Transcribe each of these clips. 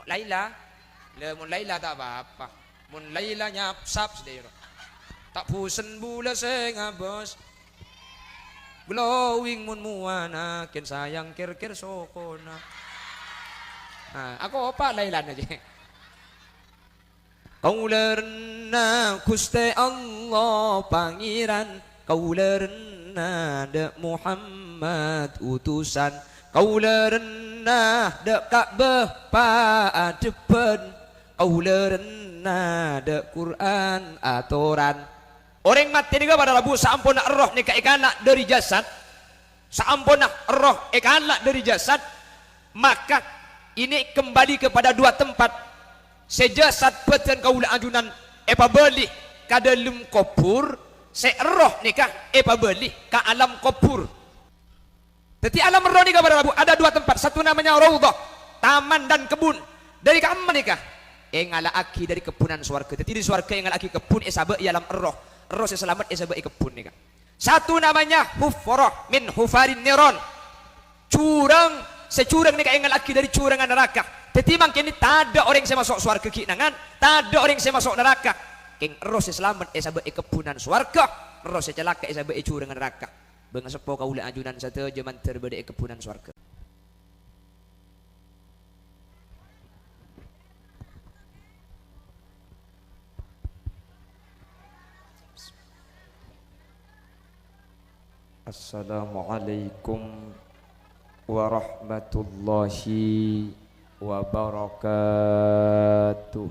Laila, mun Laila tak apa-apa. Mun Laila nyapsap sedero. Tak pusen bula sing abos. Glowing mun muana ken sayang kir-kir sokona. Nah, aku apa Laila aja. Kaulerna Gusti Allah pangeran, kaulerna de Muhammad utusan, kaulerna de Ka'bah paadepan, kaulerna de Quran aturan. Orang mati ni pada labu saampun nak roh ni kaikana dari jasad, saampun nak roh ikana dari jasad, maka ini kembali kepada dua tempat. Sejasad peten kaula ajunan epa beli ka dalam kubur, se roh nikah epa beli ka alam kubur. Jadi alam roh nikah pada labu ada dua tempat, satu namanya raudhah, taman dan kebun. Dari kamar nikah ngalaaki dari kebunan swarga. Jadi di swarga ngalaaki kebun esabe alam roh. Roh selamat esabe kebun nikah. Satu namanya hufrah min hufarin niron. Curang, securang nikah ngalaaki dari curangan neraka. Jadi makin ini tak ada orang yang masuk swarga kinangan, tak ada orang yang masuk neraka. King roh selamat esabe kebunan swarga, roh celaka esabe curangan neraka. Bengasepo kaula ajunan satu jaman terbede kebunan swarga. Assalamualaikum warahmatullahi wabarakatuh.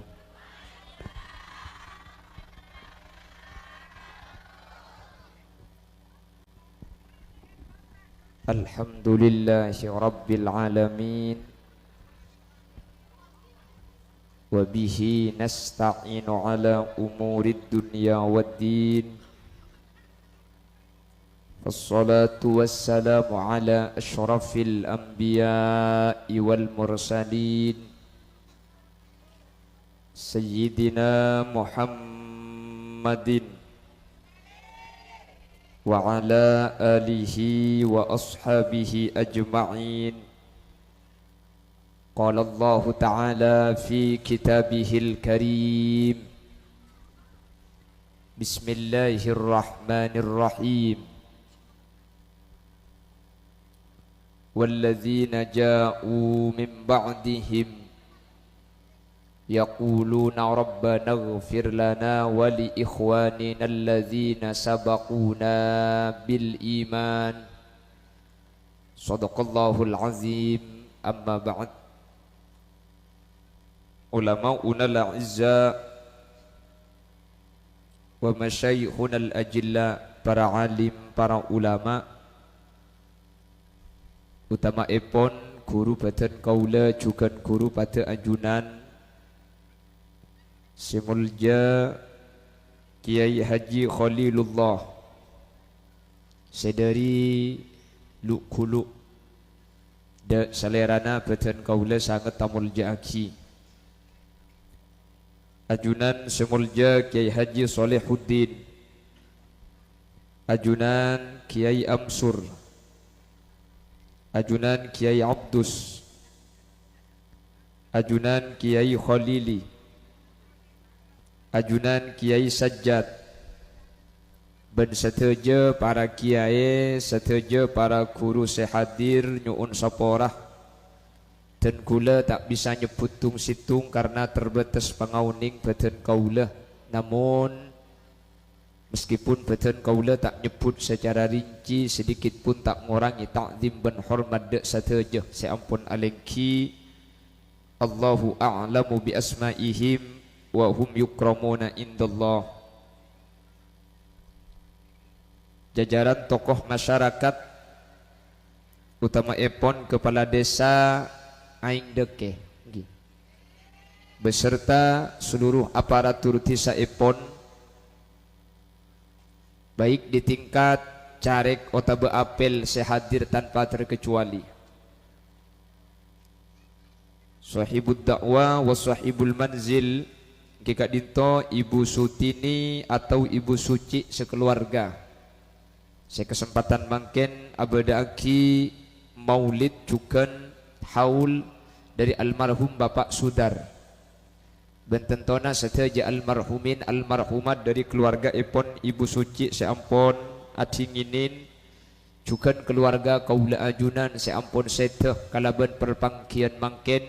Alhamdulillahi rabbil alamin, wa bihi nasta'inu ala umurid dunya waddin. Wassalatu wassalamu ala ashrafil anbiya'i wal mursalin Sayyidina Muhammadin wa ala alihi wa ashabihi ajma'in. Qala Allah ta'ala fi kitabihil karim, Bismillahirrahmanirrahim. وَالَّذِينَ جَاءُوا مِنْ بَعْدِهِمْ يَقُولُونَ رَبَّنَا اغْفِرْ لَنَا وَلِإِخْوَانِنَا الَّذِينَ سَبَقُونَا بِالْإِيمَانِ صدق الله العظيم. أما بعد، علماؤنا الأعزاء ومشايخنا الأجلاء, para alim, para ulama, utama epon guru badan kaula juga guru pada ajunan Simulja Kiai Haji Khalilullah sedari luk-kuluk da salerana badan kaula sangat tamulja aki ajunan Simulja Kiai Haji Solehuddin, ajunan Kiai Amsur, ajunan Kiai Abdus, ajunan Kiai Khalili, ajunan Kiai Sajjad, dan seteja para kiai, seteja para guru sehadir nyuun saporah, dan kula tak bisa nyebut tung situng karena terbatas pengauning badan kaula. Namun meskipun badan kaula tak nyebut secara rinci, sedikit pun tak mengurangi ta'zim dan hormat dek sateja. Seampun alengki Allahu a'lamu bi asma'ihim wa hum yukramuna indallah. Jajaran tokoh masyarakat, utama epon kepala desa aing deke beserta seluruh aparatur desa epon, baik di tingkat caleg atau apel, sehadir tanpa terkecuali. Sahibud dakwah wa sahibul manzil, kika dinto Ibu Sutini atau Ibu Suci sekeluarga. Saya kesempatan mangken abada aki maulid jukan haul dari almarhum Bapak Sudar. Bententona seteja almarhumin almarhumat dari keluarga ipon Ibu Suci seampun acinginin juga keluarga kaula ajunan seampun seteh kalaban perpangkian mangken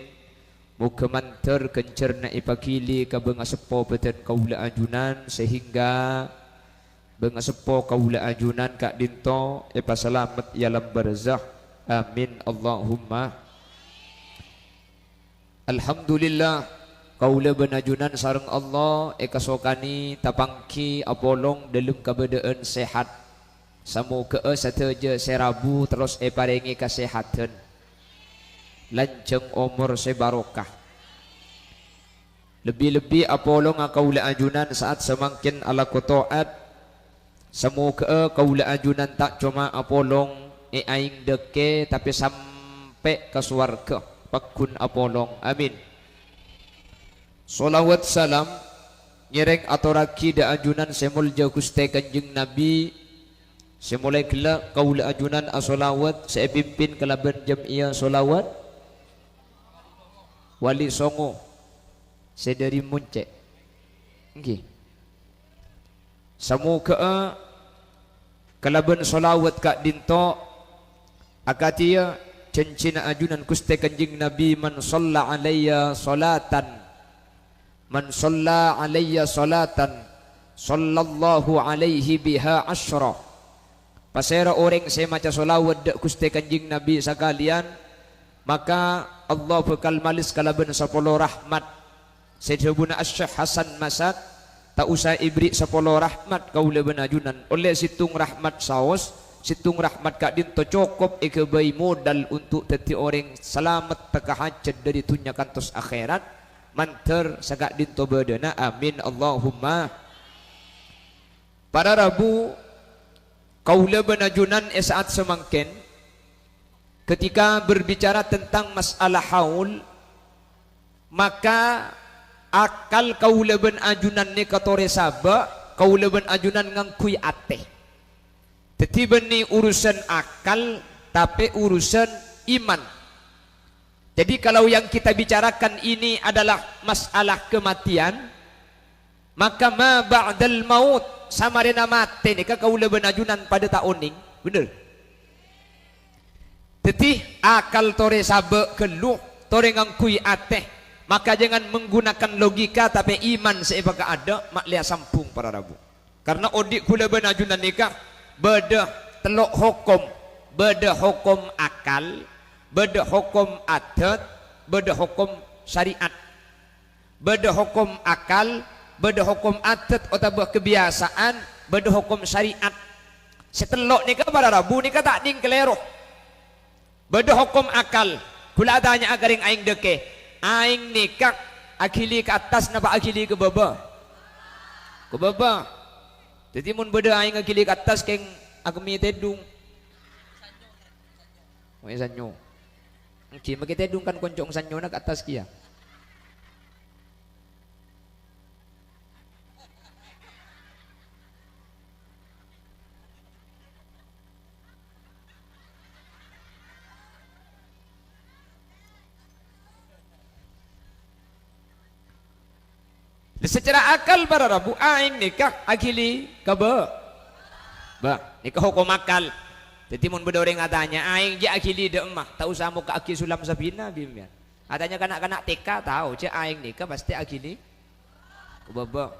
muga manter kencerna ipakili ka beunga sepo beten kaula ajunan sehingga beunga sepo kaula ajunan kak dinto ipasalamet yalam barzakh amin Allahumma. Alhamdulillah kaula benajunan sareng Allah ekasokani tapangki apolong dalam keadaan sehat samoga sateja serabu terus paringi kesehatan lanjeng umur sebarokah lebih-lebih apolong kaula ajunan saat semakin ala kotoat semoga kaula ajunan tak cuma apolong aing deke tapi sampai ke swarga pakun apolong amin. Salawat salam nyereng aturaki da ajunan semulja Gusti Kanjeng Nabi semulai kelak kaula ajunan asolawat saya pimpin kelaban jamiah solawat wali songo saya dari Muncek nggih samoga kelaban solawat kak dinto akatia cencina ajunan Gusti Kanjeng Nabi man shalla alayya salatan man shalla alayya salatan sallallahu alaihi biha asyra pasera orang saya maca solawat dak Gusti Kanjeng Nabi sekalian maka Allah bakal malis kalaban 10 rahmat sedebuna Asy-Syaikh Hasan Masad tak usah ibri 10 rahmat kaula benajunan oleh situng rahmat saos situng rahmat kak dinto cukup ikebai modal untuk teti orang selamat teka hajat dari dunia kantos akhirat manter sagak dinto bedana amin Allahumma. Pada Rabu kaula benajunan saat semangken ketika berbicara tentang masalah haul maka akal kaula benajunan ni katore saba kaula benajunan ngangkui ateh tetiba ni urusan akal tapi urusan iman. Jadi kalau yang kita bicarakan ini adalah masalah kematian maka ma ba'dal maut sama rena mati ni kaula benajunan pada tahun ni bener tetih akal tore sabe keluh tore ngangkui ateh maka jangan menggunakan logika tapi iman seibaka ada mak lia sampung para Rabu karena odik kula benajunan nikah beda telok hukum beda hukum akal beda hukum adat beda hukum syariat beda hukum akal beda hukum adat atau kebiasaan beda hukum syariat setelok nikah pada Rabu nikah tak ding keleroh beda hukum akal kula adanya agaring aing deke aing nikah akili ke atas napa akili ke bawah jadi mun beda aing akili ke atas keng agami tedung wei sanyo okay, makita dungkan koncong sanyo na ke atas kia. Secara akal para Rabu aing nikah akili kaba nikah hukum akal. Jadi mun bedoreng adanya aing je akili de emah tak usah muka aki sulam sabina bimian adanya kanak-kanak TK tahu je aing nikah pasti akili kebaba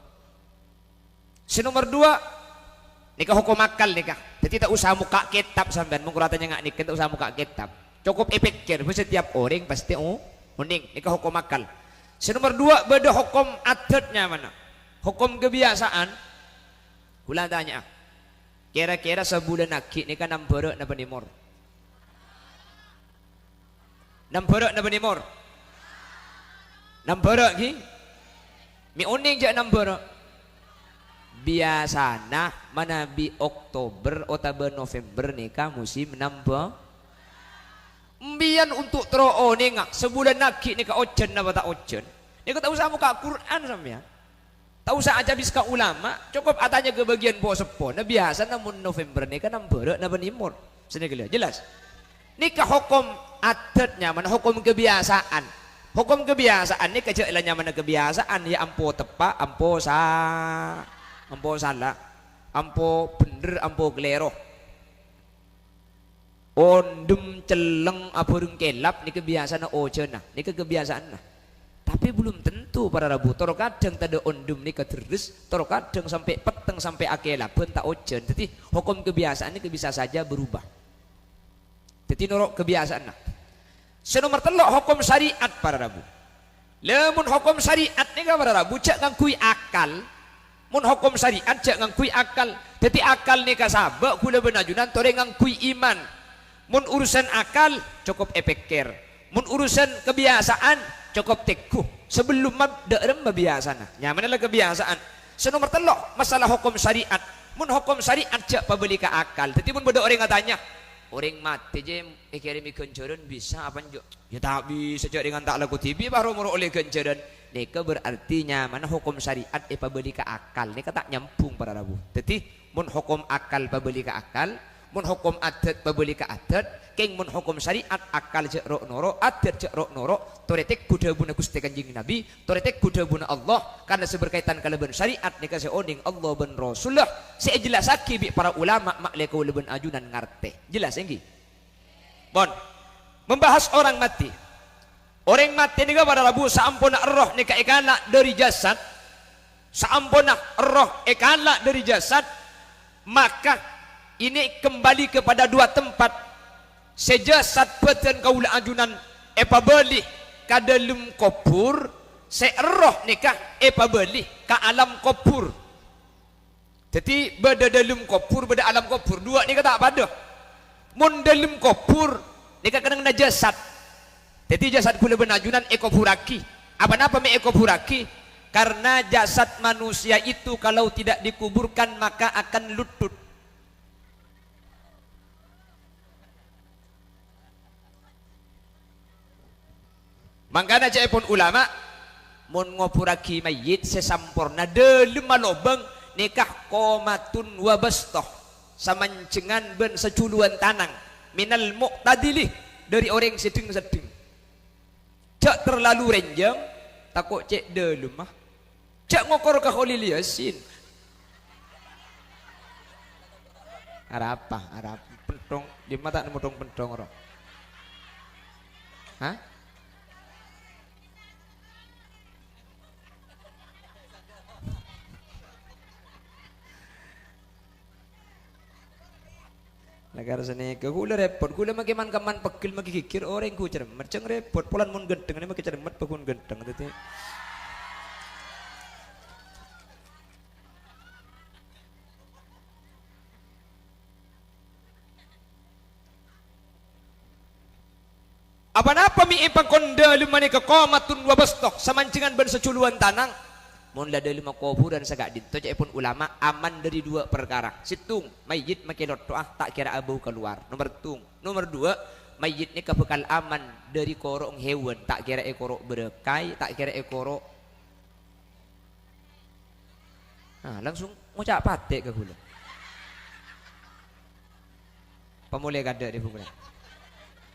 nomor 2 nikah hukum akal nikah jadi tak usah muka kitab sampean mun kuratanya ngak nikah tak usah muka kitab cukup epikir setiap orang pasti uning nikah hukum akal nomor 2 beda hukum adatnya mana hukum kebiasaan kula tanya kira-kira sebulan aki ni kan 6 berek na penimor 6 berek na penimor 6 berek ki mi uning je 6 berek biasana manabi Oktober atau November nikah musim 6 mbian untuk tro ni ngak sebulan aki nikah ojen apa tak ojen ni tak usah muka Quran sampean tak usah aja biska ulama cukup atanya ke bagian bawah sepo nah biasa namun November nikah 6 berek na penimor senegala jelas nikah hukum adatnya mana hukum kebiasaan Hukum kebiasaan ni kecilnya mana kebiasaan ya ampo tepak, ampo salah, ampo bener, ampo kelero. Ondem celeng apa kelap ni kebiasaan ojen nah, ni kebiasaan nah. Tapi belum tentu para rabu. Toro kadang tada ondem ni keterus, toro kadang sampai peteng sampai akela pun tak ojen. Jadi hukum kebiasaan ni bisa saja berubah. Jadi norok kebiasaan nah. Senomor telok hukum syariat para rabu. Lemun hukum syariat ni para rabu cak ngangkui akal. Mun hukum syariat cak ngangkui akal. Jadi akal ni kasabak kula benajunan tore ngangkui iman. Mun urusan akal cukup epekir. Mun urusan kebiasaan cukup teguh. Sebelum mabda'rem kebiasaan. Nyamanalah kebiasaan. Senomor telok masalah hukum syariat. Mun hukum syariat cak pabeli ke akal. Jadi mun beda orang tanya. Orang mati je kirim kencaran bisa apa njo? Ya tak bisa cak dengan tak laku TV baru muruk oleh kencaran. Neka berartinya mana hukum syariat pabeli ke akal. Neka tak nyambung para rabu. Jadi mun hukum akal pabeli ke akal, mun hukum adat pabeli ke adat, keng mun hukum syariat akal cak rok noro, adat cak rok noro, toretek kuda buna Gusti Kanjeng Nabi, toretek kuda buna Allah karena seberkaitan kalaban syariat neka seoning Allah ben Rasulullah. Saya jelas lagi bi para ulama maklekau leben ajunan ngarte. Jelas enggi. Bon. Membahas orang mati. Orang mati ni pada rabu saampuna roh ni kaikana dari jasad. Saampuna roh ikana dari jasad, maka ini kembali kepada dua tempat. Sejasad peten kaula ajunan pabeli ka dalam kubur, se roh nikah pabeli ka alam kubur. Jadi beda dalam kubur, beda alam kubur. Dua ni kata apa dah? Mun dalam kubur ni kena kena jasad. Jadi jasad kula benajunan ekopuraki. Apa me ekopuraki? Karena jasad manusia itu kalau tidak dikuburkan maka akan lutut. Mangkana pun ulama mun ngopuraki mayit sesampurna dalam malobeng nikah qomatun wa bastoh samancengan ben seculuan tanang minal muqtadilih dari orang sedeng-sedeng cak terlalu renjang takut cek dalam mah cak ngokor ke Khalil Yasin arapa pentong di mata nemutong pentong roh hah negara sini ke kula repot kula makiman kaman pegil maki kikir orang ku cermet ceng repot pulan mun genteng ini maki cermet pekun genteng tadi apa mi ipang konda lumani ke qomatun wa bastok samancingan ben seculuan tanang mun lada lima kuburan sagak dinto pun ulama aman dari dua perkara. Situng mayit makin doa tak kira abu keluar. Nomor dua mayit ni kebekal aman dari korok hewan tak kira korok berekai tak kira korok. Nah, langsung ngucap patek ke gula. Pemulai kada di bukan.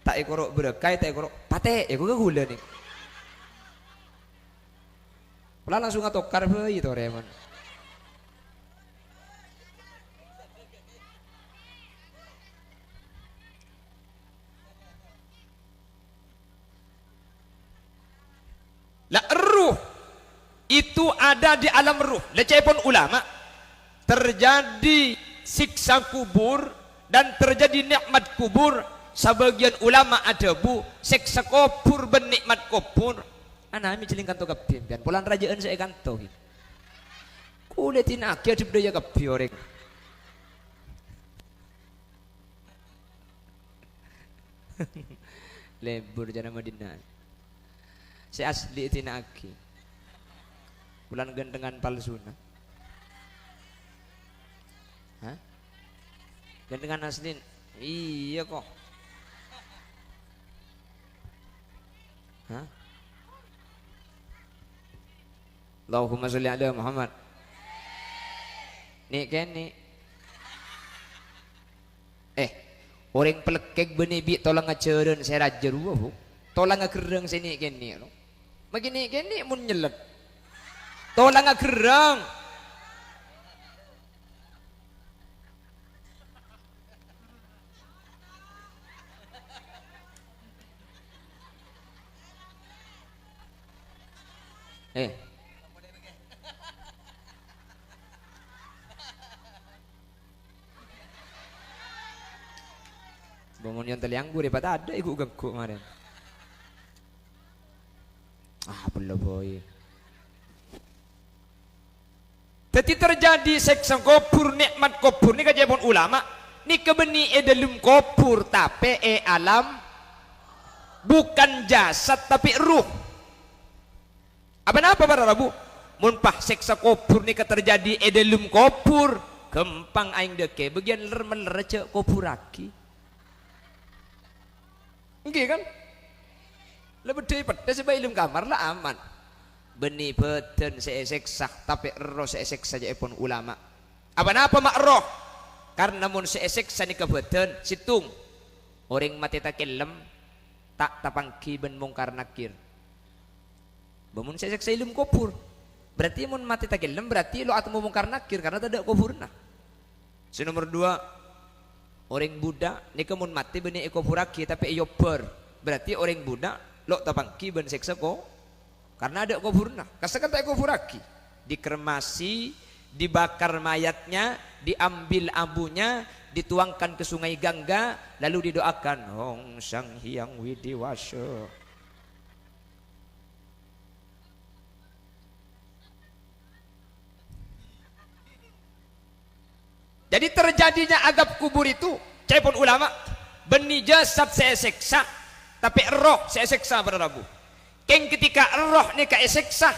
Tak korok berekai tak korok patek ke gula ni. Pula langsung ngatokar bayi itu Raymond. Lah ruh itu ada di alam ruh. Lecehpun ulama terjadi siksa kubur dan terjadi nikmat kubur. Sebagian ulama ada bu siksa kubur ben nikmat kubur. Anami celingkan to kapi pian pulang rajaan saya kanto kulitin akhir daya kapi orek lebur jana Madinah saya asli tina aki pulang gandengan palsuna hah gandengan asli iya kok hah Allahumma sholli ala Muhammad. Nih kan nih. Orang pelekek benih bi tolong ngajaran saya raja ruah. Tolong ngakereng sini kan nih. Begini gini mun nyelet. Tolong gerang. Bangun yang terlianggu daripada ada iku ganggu kemarin. Belum boy. Jadi terjadi seksa kubur, nikmat kubur ni kajabun ulama. Ni kebeni dalam kubur tapi alam bukan jasad tapi ruh. Apa para rabu? Mun pah seksa kubur ni terjadi dalam kubur, gempang aing deke bagian ler cek kubur aki. Nggih kan? Lebih daripada sebab ilmu kamar lah aman. Benih beten seeseksa tapi roh seeseksa saja pun ulama. Apa mak roh? Karena mun seeseksa ni kebeten situng orang mati tak kelem tak tapangki ben mungkar nakir. Bamun seeseksa ilmu kubur. Berarti mun mati tak kelem berarti lo atau mungkar nakir karena tak ada kuburna. Nomor 2 orang Buddha ni kemun mati benih kubur-aki tapi yoper. Berarti orang Buddha lo tapangki ben seksa ko karena ada kuburna. Kasakan tak kubur-aki dikremasi, dibakar mayatnya, diambil abunya, dituangkan ke sungai Gangga, lalu didoakan Hong Sang Hyang Widiwasa. Jadi terjadinya azab kubur itu, cepon ulama, benih jasad saya seksa, tapi roh saya seksa pada Rabu. Keng ketika roh ni ka seksa,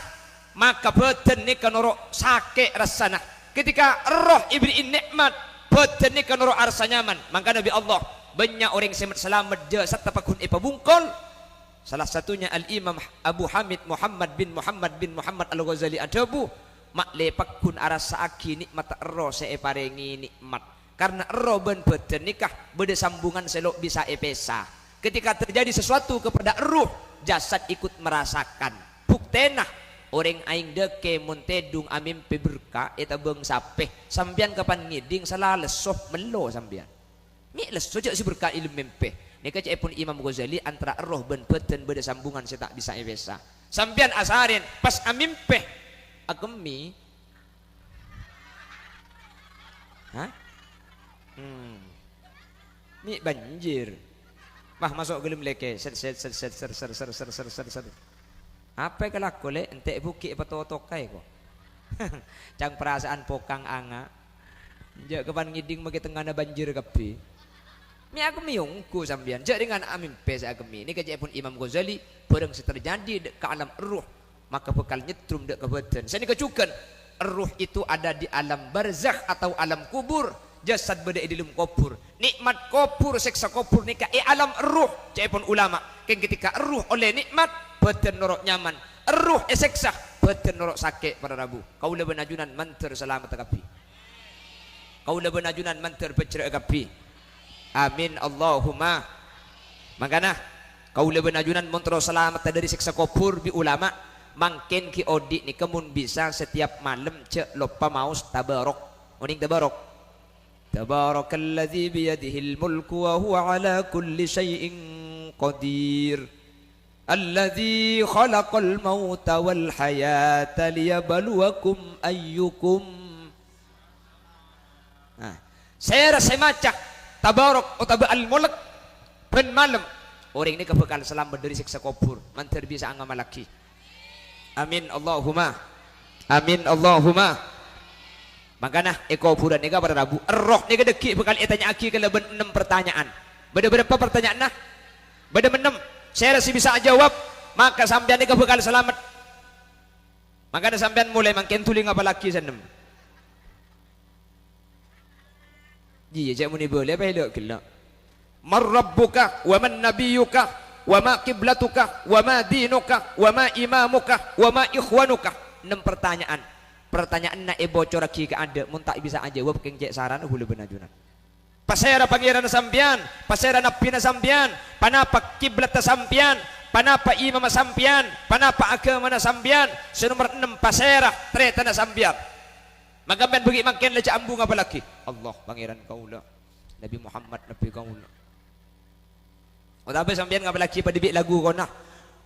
maka badan ni ka norok sakit rasana. Ketika roh ibri nikmat, badan ni ka norok arsa nyaman. Maka Nabi Allah banyak orang selamat jasad tapakun ipabungkol. Salah satunya Al-Imam Abu Hamid Muhammad bin Muhammad Al-Ghazali Adabu mak lepakun arasa aki nikmat roh saya parengi nikmat. Karena roh ben badan nikah beda sambungan selok bisa epesa. Ketika terjadi sesuatu kepada ruh, jasad ikut merasakan. Buktena orang aing deke muntedung amimpi berka eta beng sapeh sambian kapan ngiding salah lesoh melo sambian. Mi lesoh jak si berka ilmu mimpi. Nika cek pun Imam Ghazali antara roh ben beten beda sambungan saya tak bisa ebesa. Sambian asarin pas amimpi agemi. Hah? Ni banjir. Mah masuk gelem leke ser. Apa yang laku le ente bukit patotokai ko. Cang perasaan pokang anga. Jak kepan ngiding magi tengah banjir kapi. Mi aku miungku sambian. Jak dengan amin pes agemi. Ini kajak pun Imam Ghazali bareng terjadi ke alam ruh maka bekal nyetrum dek kebetulan. Saya ni kecukan ruh itu ada di alam barzakh atau alam kubur. Jasad beda di dalam kubur. Nikmat kubur, seksa kubur nikah alam ruh. Cepon ulama. Kan ketika ruh oleh nikmat, badan norok nyaman. Ruh seksa, badan norok sakit pada Rabu. Kau lebih najunan manter selamat agapi. Kau lebih najunan manter bercerai agapi. Amin Allahumma. Makanya kau lebih najunan manter selamat dari seksa kubur bi ulama. Mangkin ki odik ni kemun bisa setiap malam cek lupa maus tabarok. Oning tabarok. Tabarakalladzi biyadihil mulku wa huwa ala kulli syai'in qadir. Alladzi khalaqal mauta wal hayata liyabluwakum ayyukum. Saya rasa macak tabarak atau al-mulk ben malam. Orang ini kebekal selamat dari siksa kubur. Mantar bisa angamal lagi. Amin Allahumma. Amin Allahumma. Makanya kuburan ni pada Rabu. Roh ni kedeki bekal tanya aki ke leben 6 pertanyaan. Beda berapa pertanyaan nah? Beda 6. Saya rasa bisa jawab. Maka sampean ni bekal selamat. Maka sampean mulai makin tuling apa lagi sanem. Iya, saya muni boleh apa elok kelak. Man rabbuka wa man nabiyuka wa ma qiblatuka wa ma dinuka wa ma imamuka wa ma ikhwanuka. 6 pertanyaan. Pertanyaan nak bocor lagi ke anda mun tak bisa aja jawab keng cek saran hulu benajunan. pasera pangeran sampian, pasera nabi na sampian, panapa kiblat na sampian, panapa imam na sampian, panapa agama na sampian, sa nomor 6 pasera treta na sampian. Magamban bagi makin leja ambu nga balaki. Allah pangeran kaula, Nabi Muhammad nabi kaula. O tapos sampian nga balaki padibi lagu ko na.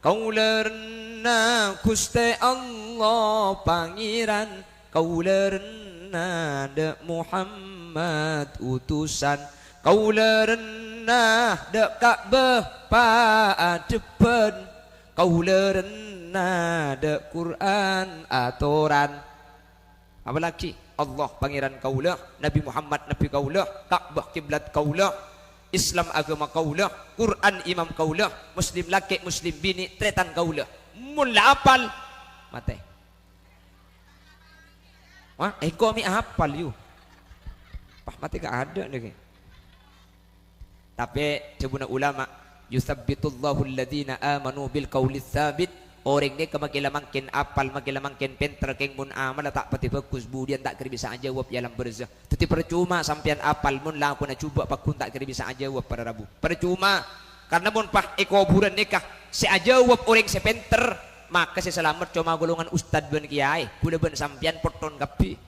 Kaulerna kuste Allah pangeran, kaulerna de Muhammad utusan, kaulerna de Ka'bah paadepen, kaulerna de Quran aturan. Apa lagi? Allah pangeran kaula, Nabi Muhammad nabi kaula, Ka'bah kiblat kaula, Islam agama kaula, Quran imam kaula, Muslim laki Muslim bini tretan kaula. Mula apal mate. Wah, kau mi apal you. Pah mate gak ada nih. Tapi cebuna ulama, yusabbitullahu alladhina amanu bil qawli tsabit. Orang ni makin apal, makin pinter keng mun amal tak pati bagus budian tak kira bisa jawab dalam berzah. Tapi percuma sampian apal mun lah aku nak cuba pakun tak kira bisa jawab pada Rabu. Percuma karena mun pah ekoburan nikah si jawab orang si pinter maka si selamat cuma golongan ustad ben kiai. Kuda ben sampian porton kapi.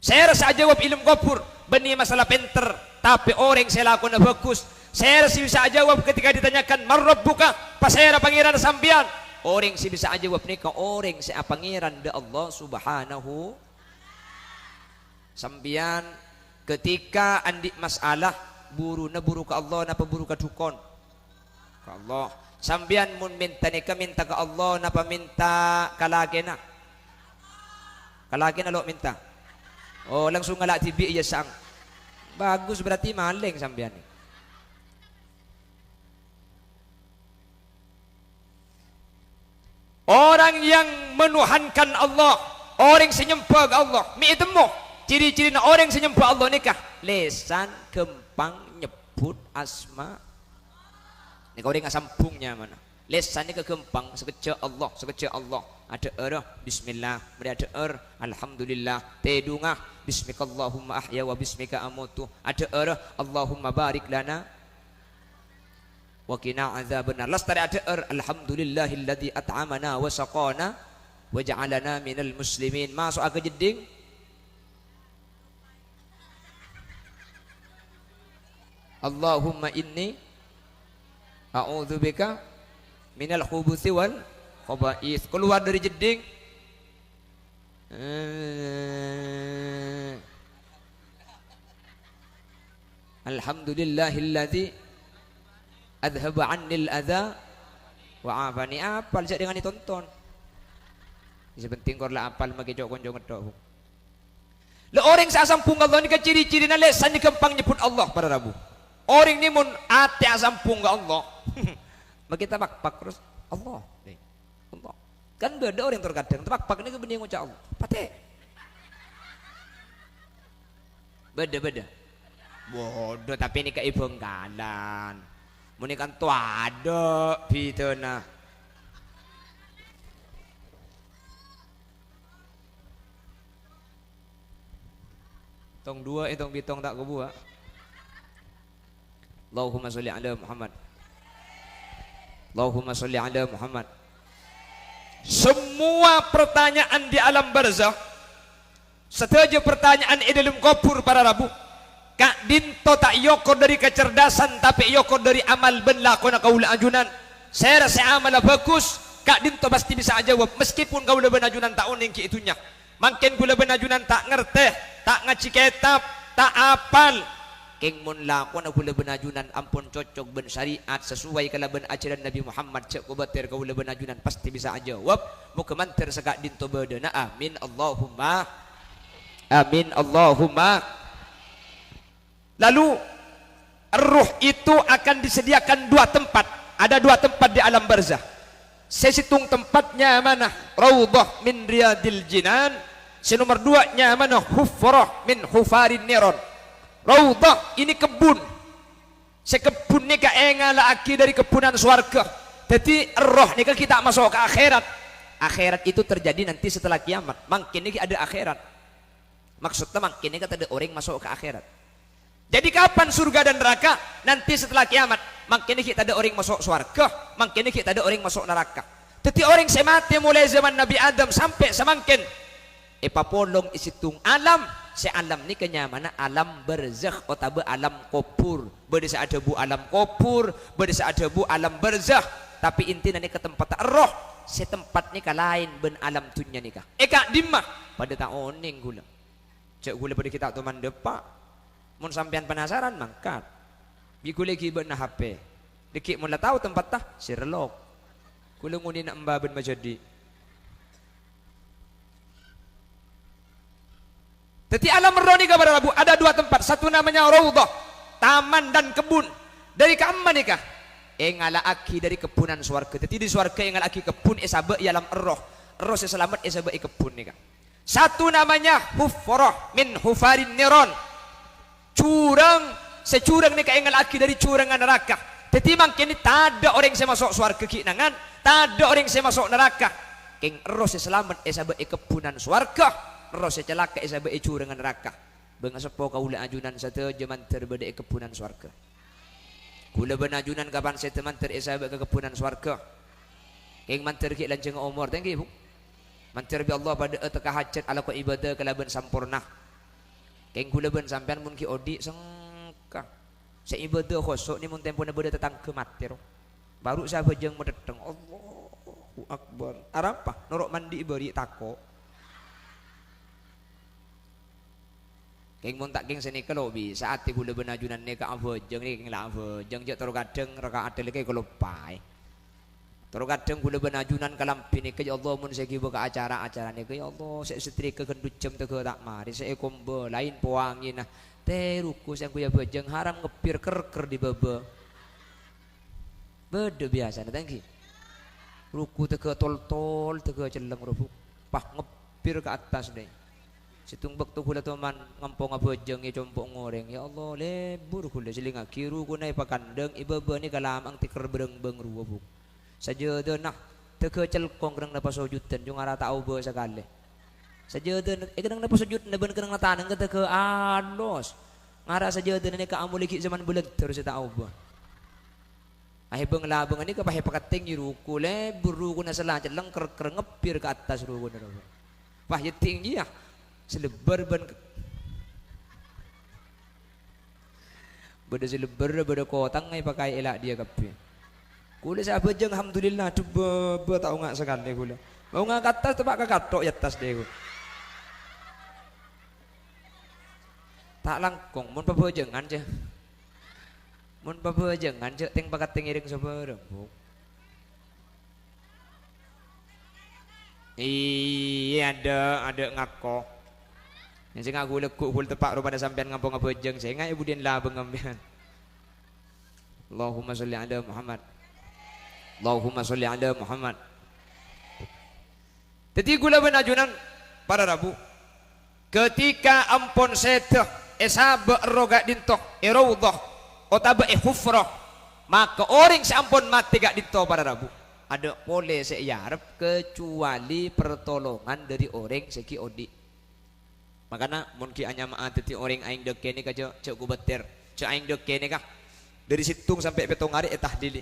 Saya rasa jawab ilmu kubur benih masalah pinter tapi orang si lakon bagus. Saya rasa bisa jawab ketika ditanyakan marrabbuka pasera pangeran sampian. Orang si bisa jawab nikah orang si pangeran de Allah subhanahu. Sampian ketika andik masalah buru na buru ke Allah napa buru ke dukon ke Allah. Sampian mun minta nikah minta ke Allah napa minta kalagena kalagena lo minta. Oh langsung ngalak tibi iya sang. Bagus berarti maling sampian. Orang yang menuhankan Allah, orang senyembah Allah, mi temu ciri-ciri orang senyembah Allah nikah, lesan kempang nyebut asma. Nika orang asampungnya mana? Lesan nika kempang sekecil Allah. Ada bismillah, ada alhamdulillah, tedungah bismikallahumma ahya wa bismika amutu. Ada Allahumma barik lana wa qina adzabannar. Lastari ada alhamdulillahilladzi at'amana wa saqana wa ja'alana minal muslimin. Masuk agak jeding Allahumma inni a'udzubika minal khubuthi wal khaba'ith. Keluar dari jeding alhamdulillahilladzi adhaba annil adha wa afani. Apal sih dengan ditonton. Sepenting kor lah apal magi jokon jokon ngedok. Le orang sasampung Allah ni ke ciri-ciri na lesan ni kempang nyebut Allah pada Rabu. Orang ni mun ate asampung ke Allah. Magi tabak terus Allah. Allah. Kan beda orang terkadang tabak ni ke benih ngucap Allah. Pate. Beda. Bodoh tapi ni ke ibu kanan. Muni kan tuada pitena. Tong dua tong bitong tak kebuah. Allahumma sholli ala Muhammad. Allahumma sholli ala Muhammad. Semua pertanyaan di alam barzah, setuju pertanyaan di dalam kubur para Rabu. Kak dinto tak yokor dari kecerdasan tapi yokor dari amal ben lakona kaula ajunan. Saya rasa amal bagus, Kak dinto pasti bisa jawab meskipun kaula ben ajunan tak uning ki itunya. Makin kula ben ajunan tak ngerti, tak ngaji kitab, tak apal. Keng mun lakona kula ben ajunan ampun cocok ben syariat sesuai kala ben ajaran Nabi Muhammad cek kubatir kaula ben ajunan pasti bisa jawab. Muka mantir sekak dinto bedana. Amin Allahumma. Amin Allahumma. Lalu ruh itu akan disediakan dua tempat. Ada dua tempat di alam barzah. Saya hitung tempatnya mana? Raudhah min riyadil jinan. Si nomor 2-nya mana? Hufrah min hufarin niron. Raudhah ini kebun. Si kebun ni ka engala aki dari kebunan swarga. Jadi roh ni kita masuk ke akhirat. Akhirat itu terjadi nanti setelah kiamat. Makin ni ada akhirat. Maksudnya makin ni kata ada orang masuk ke akhirat. Jadi kapan surga dan neraka? Nanti setelah kiamat. Makin kita ada orang masuk surga, makin kita ada orang masuk neraka. Tetapi orang semati mulai zaman Nabi Adam sampai semakin ipapolong isitung alam. Si alam ni kenyamana alam barzakh atau alam kubur. Berdesa ada bu alam kubur, berdesa ada bu alam barzakh. Tapi intinya ni ke tempat roh. Si tempat ni lain ben alam dunia ni kah. Eka dimah pada tak oning gula. Cek gula pada kita tu mandepak. Mun sampean penasaran mangkat. Biku lagi ben HP. Dikit mula tahu tempat tah Sherlock. Gula nguni nak mbah ben majadi. Jadi alam roh ni kepada Rabu ada dua tempat. Satu namanya raudhah, taman dan kebun. Dari kamman nikah? Engala aki dari kebunan swarga. Jadi di swarga engala aki kebun esabe alam roh. Roh selamat esabe kebun nikah. Satu namanya hufrah min hufarin niron. Curang securang nikah engala aki dari curangan neraka. Jadi makin ini tak ada orang yang masuk swarga kinangan, tak ada orang yang masuk neraka. Keng roh selamat esabe kebunan swarga. Roh celaka isabe curangan neraka. Bengasepo kaula ajunan satu jaman terbeda kebunan swarga. Kula benajunan kapan saya teman terisabe ke kebunan swarga. Keng manter ki lanceng umur tengki Bu. Manter bi Allah pada teka hajat ala ko ibadah kalaban sampurna. Keng kula ben sampean mun ki odi sengka. Sa ibadah khosok ni mun tempo na beda tetang ke mati ro. Baru sabe jeung medeteng Allahu Akbar. Arapa norok mandi bari tako. Keng mun tak keng seni kalau bisa ati kula benajunan ne ka avejeng ni keng la avejeng je toro kadeng rakaat leke kalau pai. Toro kadeng kula benajunan kalampi ni ke ya Allah mun segi buka acara-acara ni ke ya Allah sek setri ke kendut jam tege tak mari sek kombe lain pewangi nah teh rukus yang kuya bejeng haram ngepir ker di bebe. Bede biasa na tangki. Ruku tege tol-tol tege celeng ruku. Pah ngepir ke atas deh. Situng baktu kula teman ngampong abejeng ya compok ngoreng ya Allah lebur kula silinga kiru kunai pakandeng ibebe ni kalamang tikar bereng-beng ruwa buk sajada nah teke celkong kerang napa sojutan jung ara tau be sakale sajada kerang napa sojut na ben kerang nataneng teke alos ngara sajada ni ka amuliki zaman bulan terus tau be ahe beng labeng ni ka pahe pakating iruku lebur ruku na salah celeng ker ngepir ke atas ruku na ruwa pah yeting ya selebar ban beda selebar beda kotang ngai pakai elak dia kape kula sahabat jeng alhamdulillah tu be tak ngak sekali kula mau ngak atas tepak ke katok ya atas deh tak langkong mun pabejengan je mun pabejengan je teng pakat teng iring sabareng iya ada ngako yang saya ngaku lekuk kul tepak pada sampean ngampung abejeng saya ngai budin lah bengambian Allahumma sholli ala Muhammad Allahumma sholli ala Muhammad. Jadi gula benajunan para Rabu ketika ampun seteh esabe roga dintoh erawdah otabe hufrah maka orang seampun mati gak dintoh para Rabu ada boleh seyarep kecuali pertolongan dari orang seki odi. Makanya mungkin hanya maat ti orang aing deke ni kajo cek gubeter cek aing deke ni kah dari situng sampai petong hari etah dili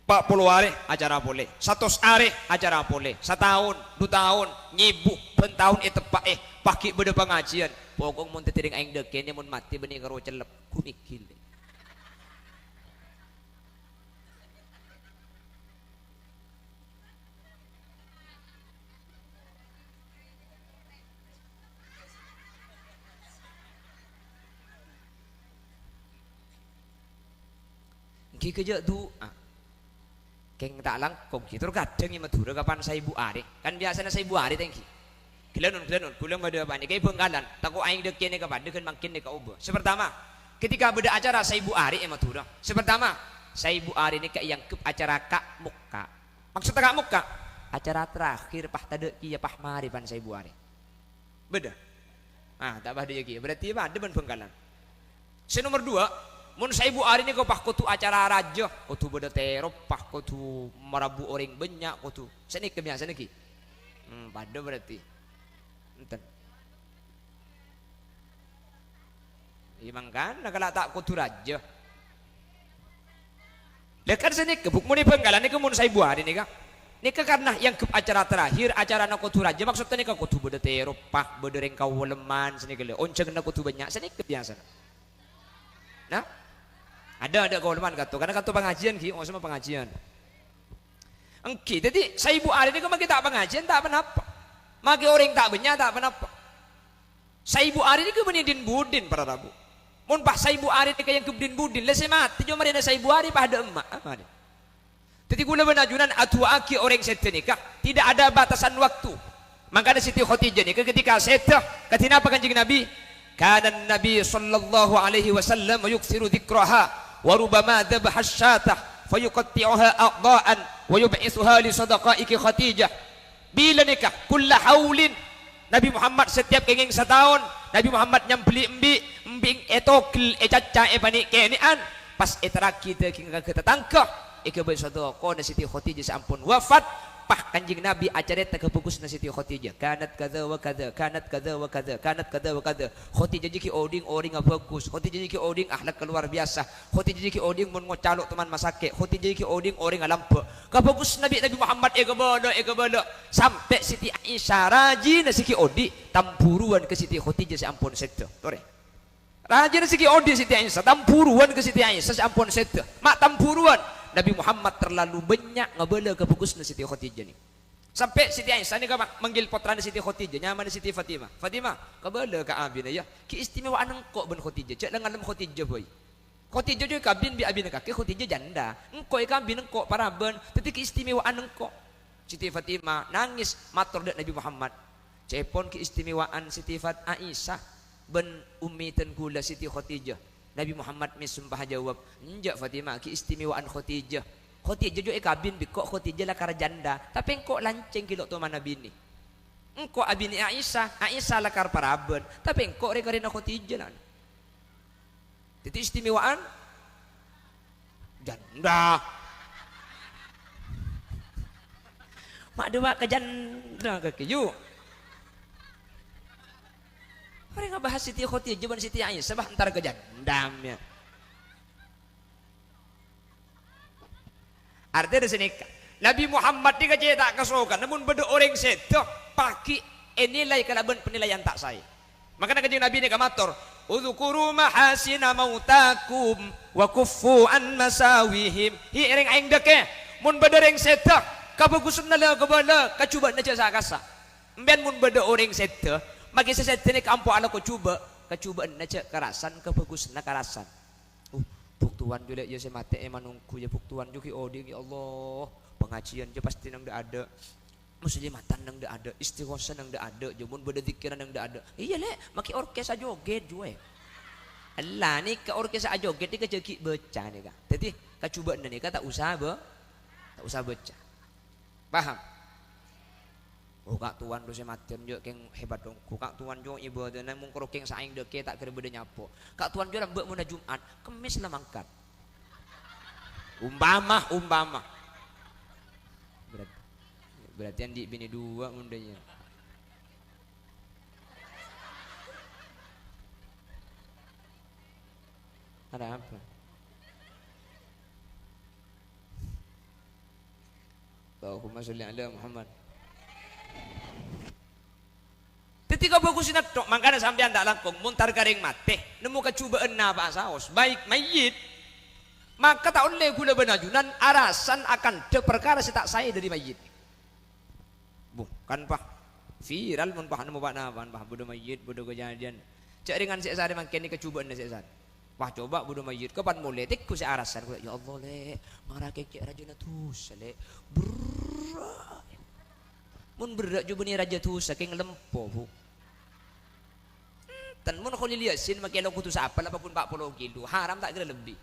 40 hari acara boleh 100 hari acara boleh 1 tahun 2 tahun nyibu pentahun tepak paki beda pengajian pokok mun tetiring aing deke ni mun mati benih karo celep kunikil. Kerja doa keng tak langkong gitu kadang yang madura kapan saya ibu ari kan biasanya saya ibu ari tengki gelanun pulang pada apa ni kayak Bengkalan takut aing dek ni kapan dekan makin ni kau sepertama ketika beda acara saya ibu ari madura sepertama saya ibu ari ni kayak yang ke acara kak muka maksudnya kak muka acara terakhir pah tade kia pah mari pan saya ibu ari beda tak bah dia kia berarti apa ada Bengkalan. Nomor 2 mun saya ibu hari ini kau pah kutu acara raja, kutu beda terop, pah kutu merabu orang banyak, kutu. Sini kebiasaan lagi. Pada berarti. Enten. Imang kan nagala tak ko turaja. Lekan sini kebuk muni penggalan ni kemun saya buah ini kak. Nika karena yang ke acara terakhir acara nak kutu raja maksudnya nika kutu beda Eropa beda rengkau leman sini gele onceng nak kutu banyak sini kebiasaan. Nah ada kau leman kata karena kata pengajian ki sama pengajian. Engki jadi saya ibu hari ini kemaki tak pengajian tak apa-apa. Maki orang tak banyak tak apa-apa. Saya ibu hari ini kemenidin budin para rabu. Mun pas saya ibu hari ini kayak yang kebudin budin lesai mati cuma marina saya ibu hari pada emak apa deh. Jadi gula benajunan atuaki orang sete nikah tidak ada batasan waktu. Maka ada Siti Khadijah nikah ketika sete ketina apa kanjeng Nabi? Kana Nabi sallallahu alaihi wasallam yuksiru dzikraha wa rubama dhabaha syatah fayuqatti'uha a'dha'an wa yub'isuha li sadaqaiki Khadijah. Bila nikah kulla haulin Nabi Muhammad setiap kenging setahun Nabi Muhammad nyambeli embing etokil ecaca epani kenian pas eteraki teh kita tangkah ika bersedekah na Siti Khadijah sampun wafat pah kanjing Nabi acara teh kepukus na Siti Khadijah kanat kadza wa kadza kanat kadza wa kadza kanat kadza wa kadza Khadijah jiki oding bagus Khadijah jiki oding akhlak luar biasa Khadijah jiki oding mun ngocalok teman masake Khadijah jiki oding orang alampe kepukus Nabi Muhammad eka bala sampai Siti Aisyah rajin na Siti Odi tampuruan ke Siti Khadijah sampun sete tore rajin na Siti Odi Siti Aisyah tampuruan ke Siti Aisyah sampun sete mak tampuruan Nabi Muhammad terlalu banyak ngebela kebukus na Siti Khadijah ni. Sampai Siti Aisyah ni manggil putra na Siti Khadijah, nyaman na Siti Fatimah. Fatimah, kabela ka abin ya. Ki istimewaan engkau ben Khadijah. Cak lengan Khadijah boy. Khadijah juga kabin bi abin ka. Ki Khadijah janda. Engkau kabin engkau para ben, tapi keistimewaan engkau. Siti Fatimah nangis matur dak Nabi Muhammad. Cepon keistimewaan Siti Aisyah ben ummi ten kula Siti Khadijah. Nabi Muhammad sumpah jawab, "Enjak Fatimah keistimewaan Khadijah. Khadijah juga kabin bikok Khadijah lah kara janda, tapi engkau lanceng kilok tu mana bini. Engkau abini Aisyah lah kara paraben, tapi engkau rekarina Khadijah lah. Jadi istimewaan janda. Mak dua ke janda ke kiyu. Orang nggak bahas Siti Khadijah dan Siti Aisyah bah antara kejandamnya. Artinya di sini Nabi Muhammad dia tak kesokan, namun beda orang seto paki nilai kalaban penilaian tak saya. Maka kanjeng Nabi ini kamator, "Udzkuru mahasina mautakum wa kuffu an masawihim." Hi ering aing deke, mun beda orang seto kabagusun nala kabala kacuba na sa kasa. Mben mun beda orang seto magi seset ini kampo ala ko kecubaan na cek karasan kebagus na karasan buktuan juga ya saya mati manungku ya buktuan juga oding ya Allah pengajian je pasti nang ada muslimatan nang ada istighosa nang ada jamun beda zikiran nang ada iya le maki orkes joget jual Allah ni ke orkes joget ni ke jeki baca ni ka jadi kecubaan ni ka tak usah baca paham. Oh kak tuan dosa matian jo keng hebat dong. Kak tuan jo ibu dan mung krokeng saing deke tak kira beda nyapo. Kak tuan jo lambek muna Jumat, kemis lah mangkat. Umpama. Berarti andi bini dua mundanya. Ada apa? Allahumma sholli ala Muhammad. Ketika bagus nak tok mangkana sampean tak langkung muntar garing mate nemu kecubaan na pak saos baik mayit maka tak oleh gula benajunan arasan akan de perkara si tak saya dari mayit bukan pak viral mun pak nemu pak naban pak bodoh mayit bodoh kejadian cak ringan si sare mangken ni kecubaan si sare wah coba bodoh mayit kapan mulai tik ku si arasan ku ya Allah le marake cek raja na tus le mun berak juga ni raja tu saking lempo bu tan mun kholi liasin makelo kutu apa 80 kilo haram tak kira lebih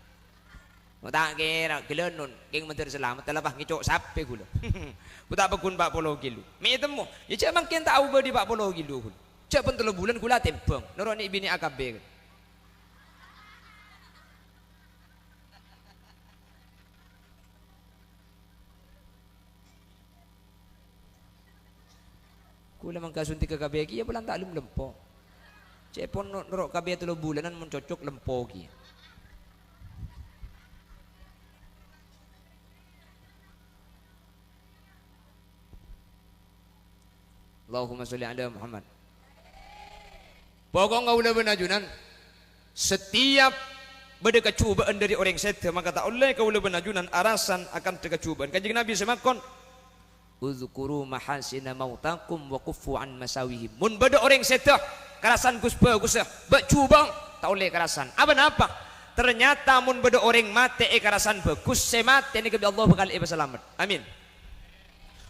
tak kira gelonun king menteri selamat telah ngicok sape gula buta bekun 40 kilo mi temu ya cak mangkin tak ubah di 40 kilo gula cak pun 3 bulan gula tembang noroni bini AKB kula mangkasunti ke KBG ya bulan tak lempo Cepon nerok kabeh 3 bulanan mun cocok lempogi. Allahumma sholli ala Muhammad. Pokok enggak boleh benajunan. Setiap beda kecubaan dari orang setan maka tak oleh kau boleh benajunan arasan akan terkecubaan. Kanjeng Nabi semakon uzkuru mahasina mautakum wa kufu an masawihim. Mun beda orang setan kerasan Gus bagus becubang tak oleh kerasan. Apa? Ternyata mun beda orang mate kerasan bagus semate ni kebi Allah bakal selamat. Amin.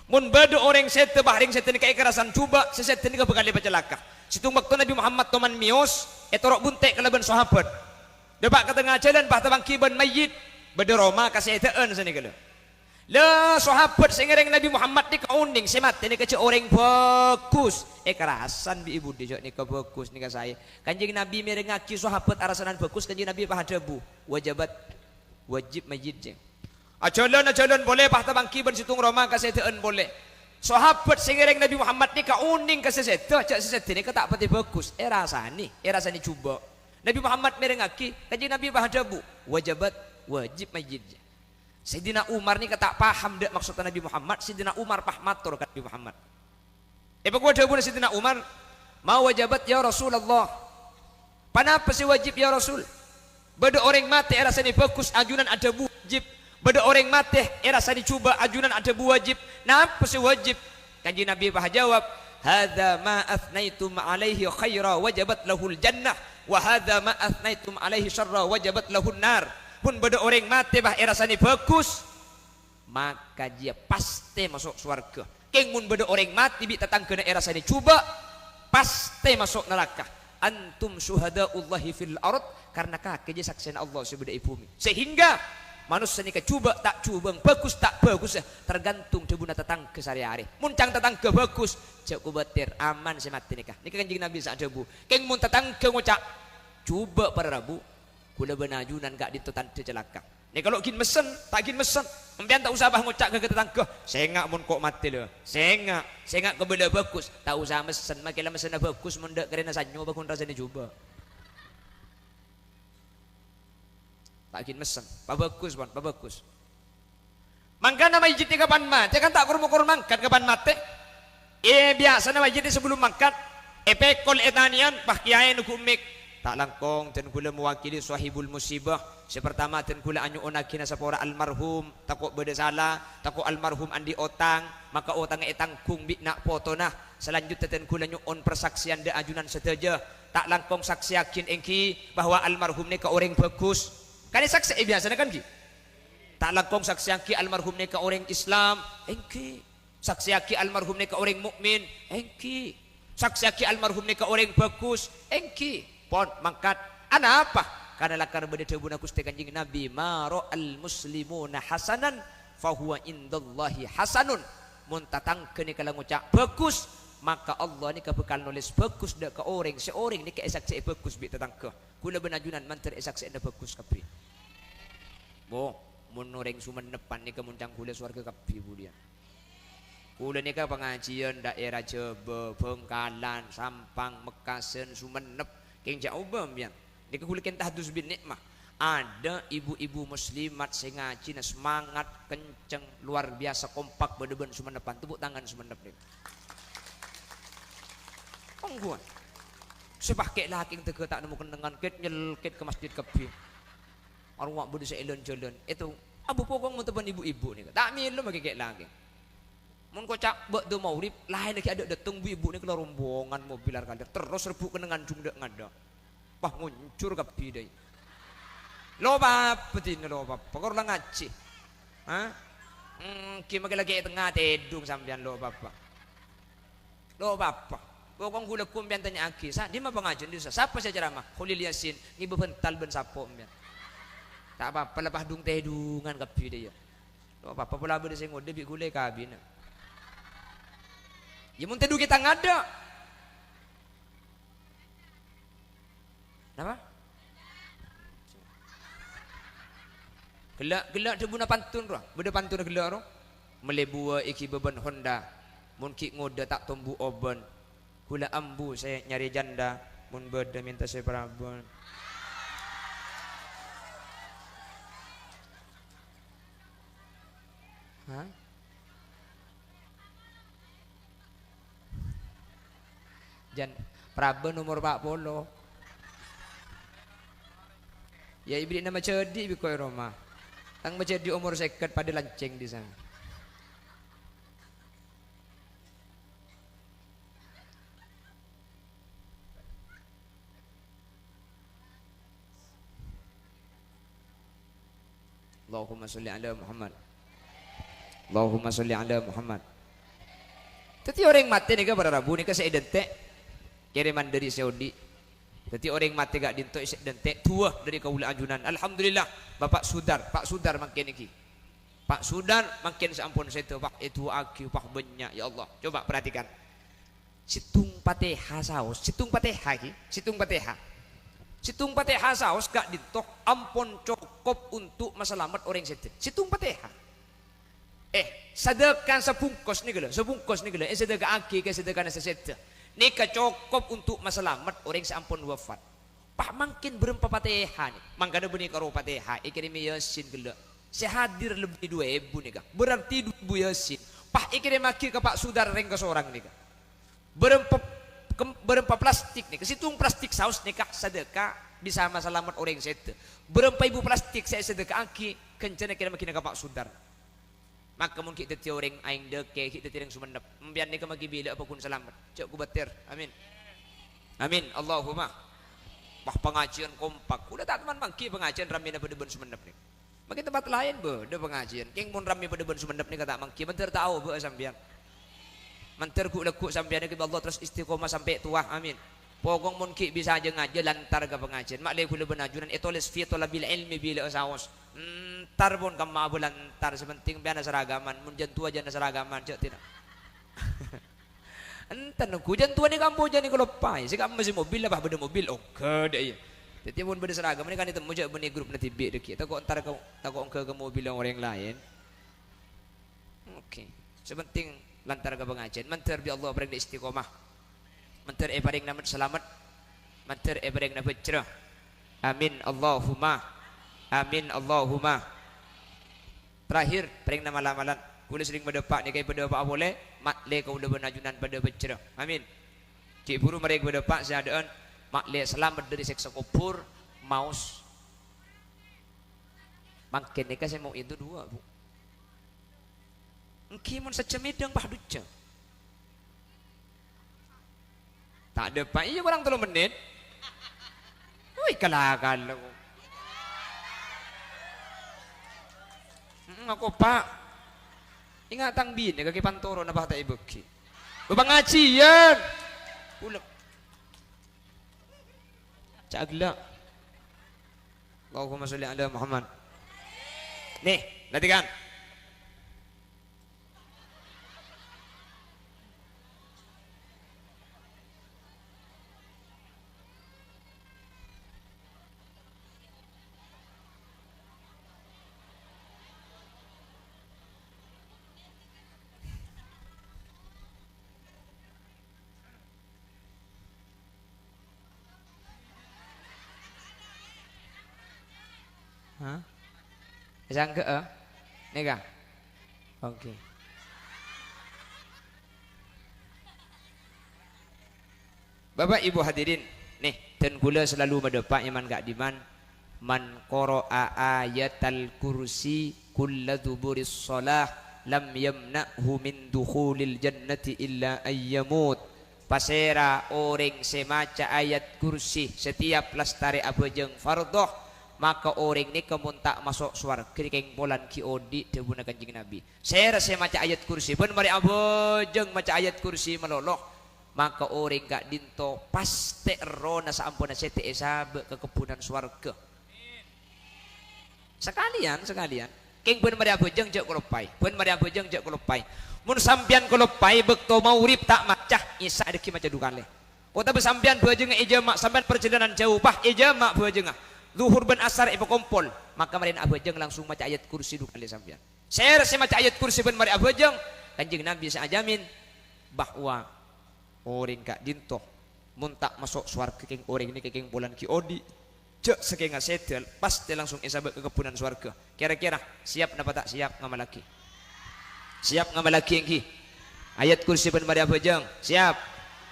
Mun beda orang setan bahring setan ni kerasan cuba sesetan ni bakal celaka. Situng waktu Nabi Muhammad toman mios etorok buntek kalaban sahabat. Debak ke tengah jalan bah tabang kiban mayit beda Roma kasih etaan sini kala. La sahabat sengereng Nabi Muhammad ni kauning semat ni kecil orang bagus. Kerasan bi ibu dia ni bagus ni saya. Kanjeng Nabi merengaki sahabat arasanan bagus kanjeng Nabi pahadabu wajibat wajib mayit je. Ajalan boleh bah tabang kiban situng Roma kasih etaan boleh. Sahabat sengereng Nabi Muhammad ni kauning kasih setan cak setan ni tak pati bagus. Rasani cuba. Nabi Muhammad merengaki kanjeng Nabi pahadabu wajibat wajib mayit je. Sayyidina Umar ni tak paham dak maksud Nabi Muhammad. Sayyidina Umar pahmatur kat Nabi Muhammad. Pokok dawuh Sayyidina Umar, "Ma wajabat ya Rasulullah." Panapa si wajib ya Rasul? Beda orang mati rasani bagus ajunan ada wajib. Beda orang mati rasani cuba ajunan ada wajib. Napa si wajib? Kanjeng Nabi jawab, "Hadza ma athnaitum alaihi khaira wajabat lahul jannah wa hadza ma athnaitum alaihi syarra wajabat lahun nar." Pun beda orang mati bah rasani bagus maka dia pasti masuk surga. Keng mun beda orang mati bi tatang kena rasani cuba pasti masuk neraka. Antum syuhadaullahi fil ard karena kake je saksian Allah sebeda bumi. Sehingga manusia ni kecuba tak cubang bagus tak bagus tergantung debuna tatang ke sehari-hari. Mun cang tatang ke bagus cak kubatir aman semati nikah. Nikah kanjeng Nabi sak debu. Keng mun tatang ke ngocak cuba pada Rabu kula benajunan gak ditutan celaka. Ni kalau kin mesen, tak kin mesen. Empian tak usah bah ngocak ke tetangga. Sengak mun kok mati le. Sengak ke bela bagus. Tak usah mesen, makilah mesen bagus mun dak kerana sanyo bakun rasane cuba. Tak kin mesen. Pa bagus bon, pa bagus. Mangkana mayit ni kapan mati kan tak kurung mangkat kapan mati. Biasa na mayit sebelum mangkat pekol etanian bah kiai nukumik tak langkong dan kula mewakili sahibul musibah. Sepertama dan kula anyu onakina sapora almarhum takut beda salah, takut almarhum andi otang, maka otang etangkung bi nak potona. Selanjutnya dan kula nyuon persaksian de ajunan seteja. Tak langkong saksi yakin engki bahwa almarhum ni ka orang bagus. Kan saksi biasa kan ki. Tak langkong saksi yakin almarhum ni ka orang Islam, engki. Saksi yakin almarhum ni ka orang mukmin, engki. Saksi yakin almarhum ni ka orang bagus, engki. Pon mangkat ana apa karena lakar beda tebuna Gusti Kanjeng Nabi maro al muslimuna hasanan fahuwa indallahi hasanun mun tatang kene kala ngucap bagus maka Allah ni bakal nulis bagus dak ka orang seorang ni ka saksi bagus bi tatang ke kula benajunan manter saksi anda bagus kabeh bo mun orang sumenepan ni kemuncang kula swarga kabeh bulian kula ni ka pengajian daerah Jebe Bengkalan Sampang Mekasen Sumenep keng jauh bambian di kekulikan tahdus bin nikmah ada ibu-ibu muslimat sing ngaji semangat kenceng luar biasa kompak bedeban sumenepan tepuk tangan sumenep ni ongguan sepake laking tege tak nemu kendengan ket nyelket ke masjid kebi arwah budi seelon-jelon itu abu pokong mentepan ibu-ibu ni tak milu bagi kek lagi mun kocak bek do maurib lain lagi ada datang bu ibu ni kena rombongan mobil arkadir terus rebuk kenangan jungdak ngada wah nguncur kapi deh lo apa tin lo apa kau orang ngaji ha kima lagi tengah tedung sampean lo apa pokong gula kumpian tanya aki sa di mana pengajian di siapa saya ceramah Khalil Yasin ibu bental ben sapo mbian tak apa lepas dung tedungan kapi deh ya lo apa pula berde sing ngode bi gule kabina ya mun tedu kita ngada. Napa? Gelak debuna pantun roh. Beda pantun gelak roh. Melebua iki beban Honda. Mun ki ngoda tak tumbu oban. Kula ambu saya nyari janda. mun beda minta saya Prabon. Hah? Jan Prabon umur 40. Ya ibri nama cerdik bikoi Roma. Tang menjadi umur seket pada lanceng di sana. Allahumma sholli ala Muhammad. Allahumma sholli ala Muhammad. Tadi orang mati nih pada Rabu nih saya identik kiriman dari Saudi. Tadi orang mati gak dinto identik tua dari kaula ajunan. Alhamdulillah Bapak Sudar, Pak Sudar makin iki. Pak Sudar makin seampun saya tu Pak itu aki Pak banyak ya Allah. Coba perhatikan. Situng Fatihah saus, situng Fatihah iki, situng Fatihah. Situng Fatihah saus gak dinto ampun cukup untuk masalamat orang setin. Situng Fatihah. Sedekah sebungkus nih gila, sebungkus nih gila. Sedekah aki ke sedekah seset. Nika cukup untuk masalamat orang seampun wafat. Pak makin berempat Fatihah nih. Mangkana benih karo Fatihah. Ikirim Yasin gila. Saya hadir lebih 2.000 nih kak. Berarti 2.000 Yasin. Pak ikirim lagi ke Pak Sudar ring ke seorang nih kak. Berempat plastik nih. Kesitung plastik saus nih kak sedekah bisa masalamat orang setet. Berempat ibu plastik saya sedekah aki kencana kira makin ke Pak Sudar. Maka mungkin kita orang aing deke kita tirang sumendep mbian ni ka magi bila apapun selamat cok ku batir amin amin Allahumma wah pengajian kompak udah tak teman mangki pengajian rami na pada ben sumendep ni maki tempat lain be de pengajian king mun rami pada ben sumendep ni kata mangki mentir tahu be sampean mentir ku lekuk sampean ke Allah terus istiqomah sampai tua amin pokong mun ki bisa aja ngaji lantar ke pengajian mak le kula benajunan etoles fi talabil ilmi bila saus tar pun kamu bulan tar sepenting biar seragaman mun jantua jana seragaman cok tidak enten ku jantua ni kamu jani kalau pai si kamu masih mobil apa beda mobil oh kede iya jadi mun beda seragam ni kan itu mujak beni grup nanti bi deki takut ntar kau takut ke mobil orang lain oke sepenting lantar ke pengajian mentar bi Allah beri istiqomah mentar paring namat selamat mentar paring namat cerah amin Allahumma amin Allahumma. Terakhir paling nama lamalan kula sering berdepak ni kai berdepak boleh mak le kau udah benajunan pada bercerah amin cik buru mereka berdepak seadaan mak le selamat dari seksa kubur maus makin ni saya mau itu 2 bu engki mun secemidang bah duca tak ada pak iya kurang 3 menit woi kalakal aku pak ingat tang bin kaki pantoro na bata ibeki bebangajian ulek cagla Allahumma sholli ala Muhammad nih perhatikan hah? Isang ke nika oke Bapak Ibu hadirin nih dan kula selalu mendepak iman gak diman man qara'a ayatal kursi kulla duburis shalah lam yamna'hu min dukhulil jannati illa ayyamut pasera orang semaca ayat kursi setiap lestari abajeng fardoh maka orang ni kamu tak masuk suara kering bolan ki odi tebuna kanjing Nabi saya rasa maca ayat kursi ben mari abojeng maca ayat kursi meloloh maka orang gak dinto pasti rona saampuna sete esab ke kepunan swarga sekalian king ben mari abojeng jek kolopai ben mari abojeng jek kolopai mun sampean kolopai bekto maurib tak macah isa deki maca dukale oh tapi sampean bojeng ijama sampean perjalanan jauh pah ijama bojeng Zuhur ben asar ibu kompol maka marin abajeng langsung maca ayat kursi dulu kali sampean saya rasa maca ayat kursi ben mari abajeng kanjeng Nabi saya jamin bahwa orang gak dintoh mun tak masuk swarga king orang ini king bulan ki odi cek sekenga setel pasti langsung isabet ke kepunan swarga. Kira-kira siap napa tak siap ngamalaki? Siap ngamalaki engki? Ayat kursi ben bari apa jeng? Siap.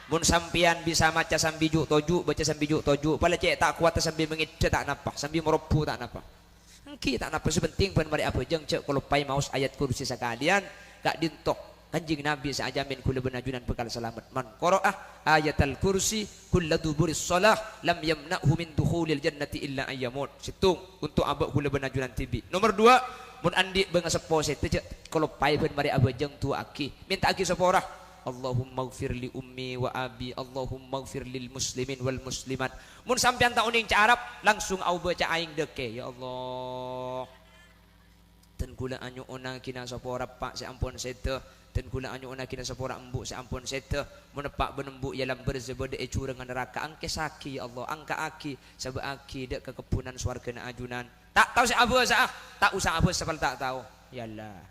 Mun sampian bisa maca sambil toju baca sambil toju pala cek tak kuat sambil mengidde tak napa sambil merobu tak napa. Engki tak napa sepenting ben bari apa jeng cek kalau pai maus ayat kursi sekalian gak dintok. Kanjing Nabi seajamin kula benajunan bekal selamat man qara'ah ayatal kursi kulla duburis shalah lam yamna'hu min dukhulil jannati illa ayyamut. Situng untuk abak kula benajunan tibi. Nomor 2 mun andi beunga sepo sete kalau pai ben mari abajeng tua aki minta aki sepora Allahumma ighfir li ummi wa abi Allahumma ighfir lil muslimin wal muslimat. Mun sampean tak uning ca Arab langsung au baca aing deke ya Allah ten kula anyu ona kina sepora pak se ampun sete dan kula anyu ona kina sepora embuk se ampun sete menepak benembuk yalam berzebede curengan neraka angke saki ya Allah angka aki sabab aki dek ke kepunan swarga na ajunan tak tahu si abu sah tak usah abu sebal tak tahu yalah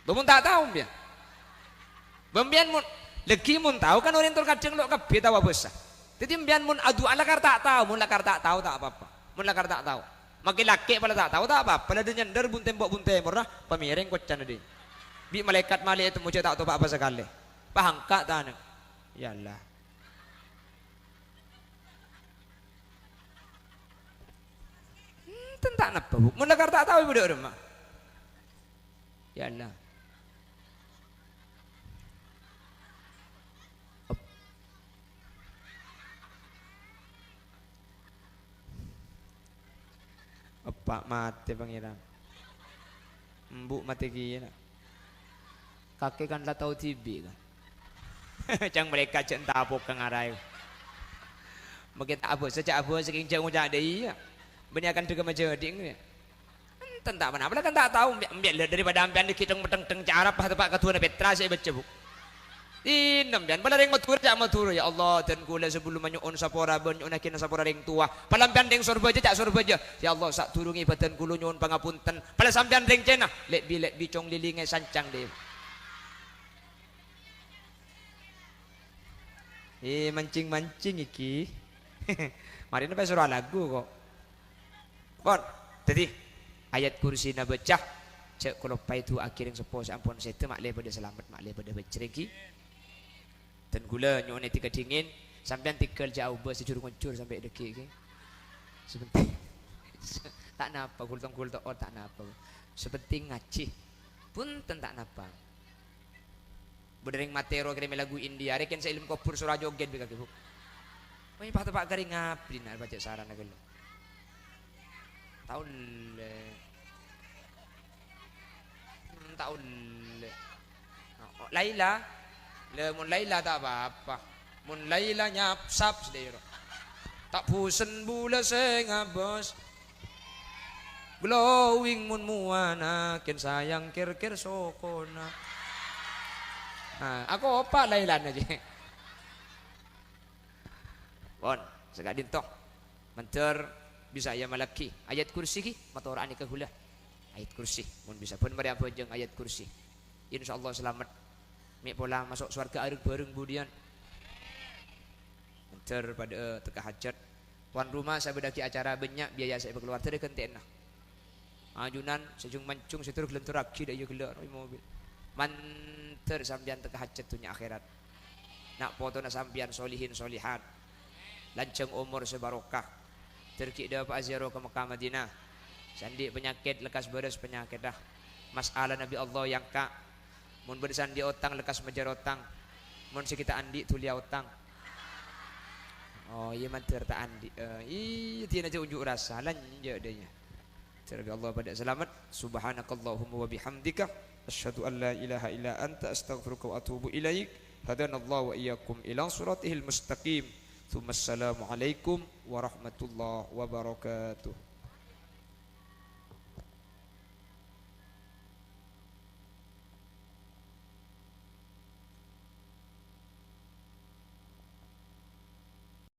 bemun tak tahu dia bembian mun legi mun tahu kan oriental kadang lo kabeh tahu abu sah jadi bembian mun adu alakar tak tahu mun lakar tak tahu tak apa-apa mun lakar tak tahu makin laki pada tak tahu tak apa pada dia nyender bun tembok lah pemiring kocan dia bi malaikat malik itu muncul tak tahu apa sekali paham kak tanah yalah tentang apa bu mun lakar tak tahu ibu dak rumah yalah apa mati pangeran mbuk mati gila kakek kan lah tahu TV kan cang mereka cek entah apa kang arai mungkin tak apa sejak apa saking jauh jadi iya banyak akan juga menjadi ni tentang mana apa kan tak tahu ambil daripada ambil di kiteng meteng cara apa tempat ketua Petra saya baca buku Inam dan pada ring matur cak matur ya Allah dan kula sebelum menyuun sapora ben nyuun akin sapora ring tua palampian ring surba aja cak surba aja ya Allah sak turungi badan kula nyuun pangapunten pada sampean ring cena lek bicong lilinge sancang deh mancing iki mari napa surah lagu kok pon jadi ayat kursi na baca cek kalau pai tu akhirin sepo sampun sete makleh pada selamat makleh pada beceregi dan gula nyone tiga dingin sampean tikel jauh bos dicurung nguncur sampai dekik ke sebentar tak napa kultong oh tak napa sepenting ngaji pun tak napa berdering matero kirim lagu India reken saya ilmu kopur surah joget bika kibu wah pak tepak garing ngapin nak baca saran agak tahun tahun Laila le mun Laila tak apa-apa mun Laila nyapsap sedero tak pusen bula senga bos glowing mun muana ken sayang kir-kir sokona aku apa Laila aja bon segadin tok mencer bisa ya malaki ayat kursi ki matorani ke gula ayat kursi mun bisa pun mari apa jeung ayat kursi insyaallah selamat mik pola masuk surga arep bareng budian mencer pada teka hajat tuan rumah saya bedaki acara banyak biaya saya berkeluar tadi kentena ajunan sejung mancung setur gelentur aki dak gelar mobil manter sampean teka hajat dunya akhirat nak foto na sampean solihin solihat lanceng umur sebarokah terki da Pak Azero ke Mekah Madinah sandi penyakit lekas beres penyakit dah masalah Nabi Allah yang kak mun bersan di otang lekas mejar otang mun kita andi tulia otang oh iya manter tak andi iya tiada aja unjuk rasa lanjut dehnya terga Allah pada selamat subhanakallahumma wa bihamdika asyhadu an la ilaha illa anta astaghfiruka wa atubu ilaik hadanallahu wa iyyakum ila siratihil mustaqim thumma assalamu alaikum warahmatullahi wabarakatuh.